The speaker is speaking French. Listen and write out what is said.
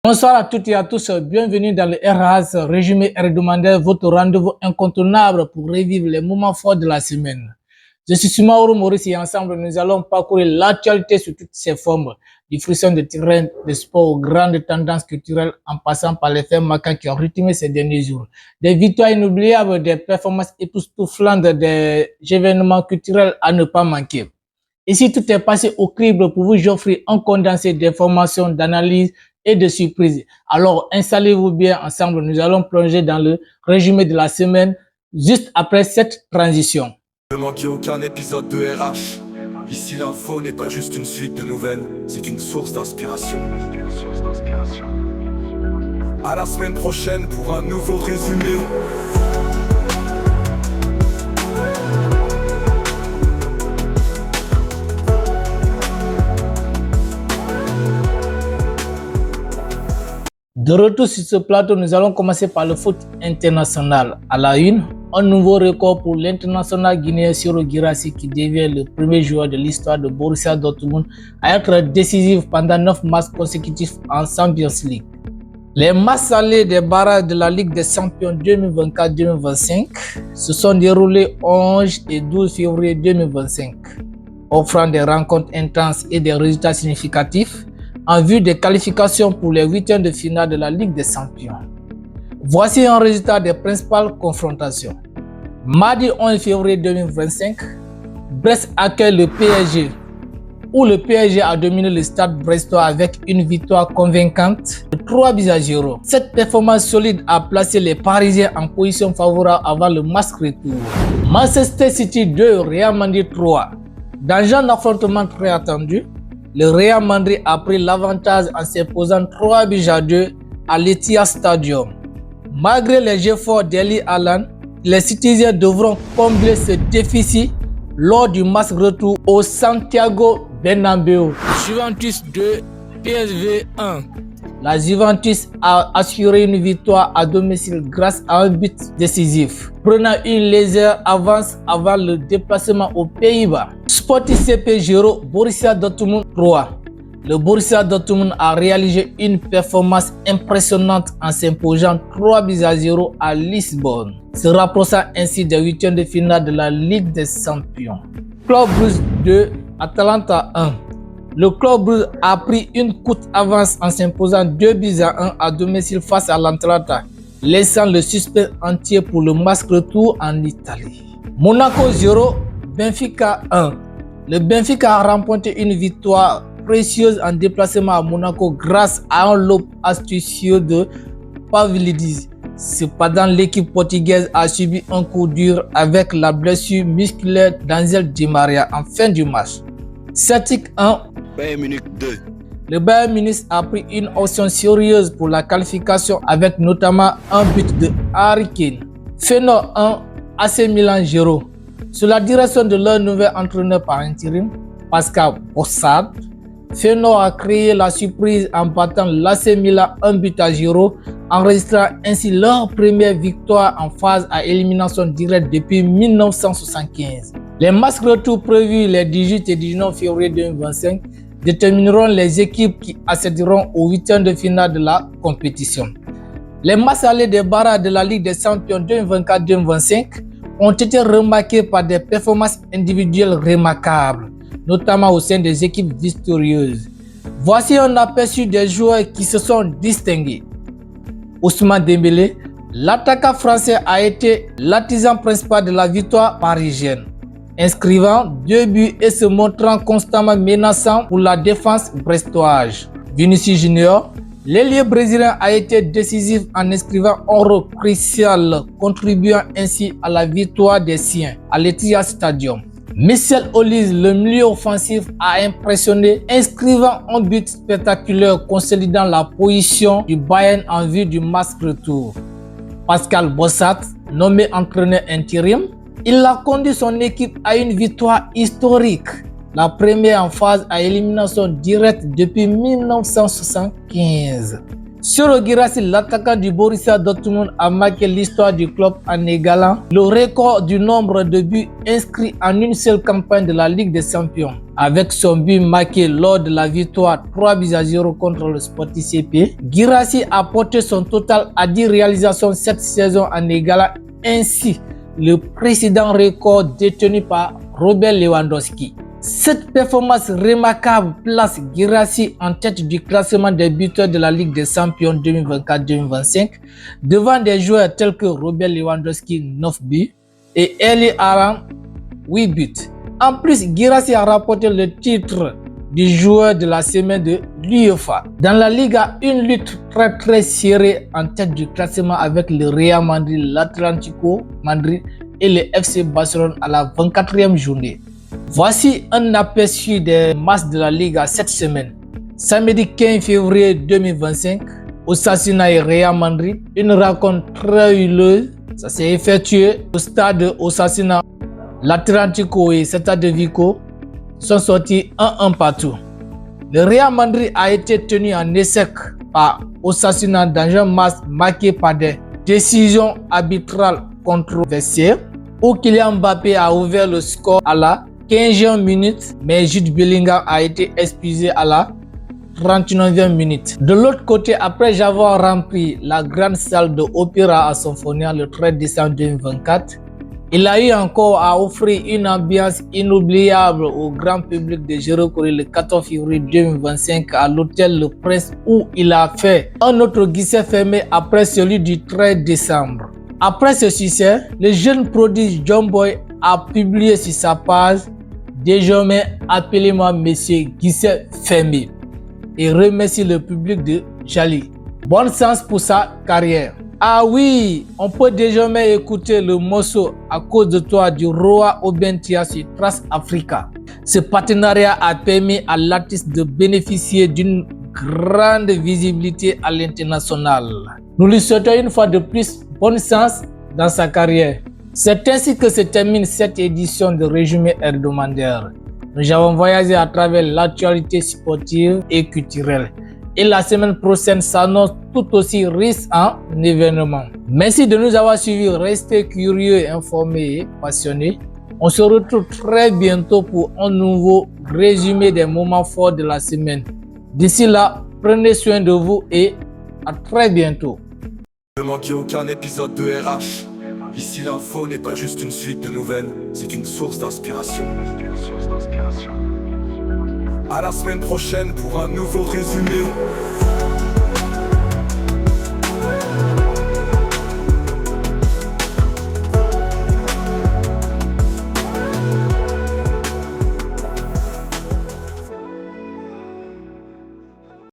Bonsoir à toutes et à tous, bienvenue dans le RAS, résumé hebdomadaire, votre rendez-vous incontournable pour revivre les moments forts de la semaine. Je suis Soumaoro Maurice et ensemble nous allons parcourir l'actualité sous toutes ses formes, du frisson de terrain, de sport aux grandes tendances culturelles en passant par les faits marquants qui ont rythmé ces derniers jours. Des victoires inoubliables, des performances époustouflantes, des événements culturels à ne pas manquer. Ici, tout est passé au crible pour vous offrir un condensé d'informations, d'analyses et de surprises. Alors, installez-vous bien ensemble. Nous allons plonger dans le résumé de la semaine juste après cette transition. Ne manquez aucun épisode de RH. Ici, l'info n'est pas juste une suite de nouvelles, c'est une source d'inspiration. À la semaine prochaine pour un nouveau résumé. De retour sur ce plateau, nous allons commencer par le foot international. À la une, un nouveau record pour l'international guinéen Siro Guirassy qui devient le premier joueur de l'histoire de Borussia Dortmund à être décisif pendant 9 matchs consécutifs en Champions League. Les matchs allés des barrages de la Ligue des Champions 2024-2025 se sont déroulés 11 et 12 février 2025, offrant des rencontres intenses et des résultats significatifs en vue des qualifications pour les huitièmes de finale de la Ligue des Champions. Voici un résultat des principales confrontations. Mardi 11 février 2025, Brest accueille le PSG, où le PSG a dominé le stade brestois avec une victoire convaincante de 3-0. Cette performance solide a placé les Parisiens en position favorable avant le match retour. Manchester City 2, Real Madrid 3. Dans un affrontement très attendu, le Real Madrid a pris l'avantage en s'imposant 3-2 à l'Etihad Stadium. Malgré les efforts d'Erling Haaland, les Citizens devront combler ce déficit lors du match retour au Santiago Bernabéu. Juventus 2, PSV 1. La Juventus a assuré une victoire à domicile grâce à un but décisif, prenant une légère avance avant le déplacement aux Pays-Bas. Sporting CP 0, Borussia Dortmund 3. Le Borussia Dortmund a réalisé une performance impressionnante en s'imposant 3-0 à Lisbonne, se rapprochant ainsi des huitièmes de finale de la Ligue des Champions. Club Brugge 2, Atalanta 1. Le Club Brugge a pris une courte avance en s'imposant 2-1 à domicile face à l'Atalanta, laissant le suspect entier pour le match retour en Italie. Monaco 0, Benfica 1. Le Benfica a remporté une victoire précieuse en déplacement à Monaco grâce à un lob astucieux de Pavlidis. Cependant, l'équipe portugaise a subi un coup dur avec la blessure musculaire d'Angel Di Maria en fin du match. Celtic 1, Bayern Munich 2. Le Bayern Munich a pris une option sérieuse pour la qualification avec notamment un but de Harry Kane. Feyenoord 1, AC Milan 0. Sous la direction de leur nouvel entraîneur par intérim, Pascal Bossard, Feyenoord a créé la surprise en battant l'AC Milan 1-0, enregistrant ainsi leur première victoire en phase à élimination directe depuis 1975. Les matchs retour prévus les 18 et 19 février 2025 détermineront les équipes qui accéderont aux huitièmes de finale de la compétition. Les matchs allés des barrages de la Ligue des Champions 2024-2025 ont été remarqués par des performances individuelles remarquables, notamment au sein des équipes victorieuses. Voici un aperçu des joueurs qui se sont distingués. Ousmane Dembélé, l'attaquant français, a été l'artisan principal de la victoire parisienne, inscrivant 2 buts et se montrant constamment menaçant pour la défense brestoise. Vinicius Junior, l'ailier brésilien, a été décisif en inscrivant un rôle crucial, contribuant ainsi à la victoire des siens à l'Etihad Stadium. Michel Olise, le milieu offensif, a impressionné, inscrivant un but spectaculaire consolidant la position du Bayern en vue du match retour. Pascal Bossard, nommé entraîneur intérim, il a conduit son équipe à une victoire historique, la première en phase à élimination directe depuis 1975. Siro Guirassy, l'attaquant du Borussia Dortmund, a marqué l'histoire du club en égalant le record du nombre de buts inscrits en une seule campagne de la Ligue des Champions. Avec son but marqué lors de la victoire 3-0 contre le Sporting CP, Guirassy a porté son total à 10 réalisations cette saison en égalant ainsi le précédent record détenu par Robert Lewandowski. Cette performance remarquable place Guirassy en tête du classement des buteurs de la Ligue des Champions 2024-2025 devant des joueurs tels que Robert Lewandowski 9 buts et Erling Haaland 8 buts. En plus, Guirassy a remporté le titre du joueur de la semaine de l'UEFA. Dans la Liga, une lutte très serrée en tête du classement avec le Real Madrid, l'Atlético Madrid et le FC Barcelone à la 24e journée. Voici un aperçu des matchs de la Liga cette semaine. Samedi 15 février 2025, Osasuna et Real Madrid, une rencontre très huileuse. Ça s'est effectué au stade Osasuna. L'Atlético et Celta de Vigo sont sortis 1-1 partout. Le Real Madrid a été tenu en échec par Osasuna dans un match marqué par des décisions arbitrales controversées où Kylian Mbappé a ouvert le score à la 15e minute, mais Jude Bellingham a été expulsé à la 39e minute. De l'autre côté, après avoir rempli la grande salle de Opéra à Symphonia le 13 décembre 2024, il a eu encore à offrir une ambiance inoubliable au grand public de Jericho le 14 février 2025 à l'hôtel Le Prince où il a fait un autre guichet fermé après celui du 13 décembre. Après ce succès, le jeune prodige John Boy a publié sur sa page « Désormais, appelez-moi Monsieur Guichet fermé » et remercie le public de Jali. Bonne chance pour sa carrière. Ah oui, on peut désormais écouter le morceau « À cause de toi » du Roi Obentia sur Trace Africa. Ce partenariat a permis à l'artiste de bénéficier d'une grande visibilité à l'international. Nous lui souhaitons une fois de plus bonne chance dans sa carrière. C'est ainsi que se termine cette édition de Résumé hebdomadaire. Nous avons voyagé à travers l'actualité sportive et culturelle. Et la semaine prochaine s'annonce tout aussi riche en événements. Merci de nous avoir suivis. Restez curieux, informés et passionnés. On se retrouve très bientôt pour un nouveau résumé des moments forts de la semaine. D'ici là, prenez soin de vous et à très bientôt. Ne manquez aucun épisode de RH. Ici l'info n'est pas juste une suite de nouvelles, c'est une source d'inspiration. À la semaine prochaine pour un nouveau résumé.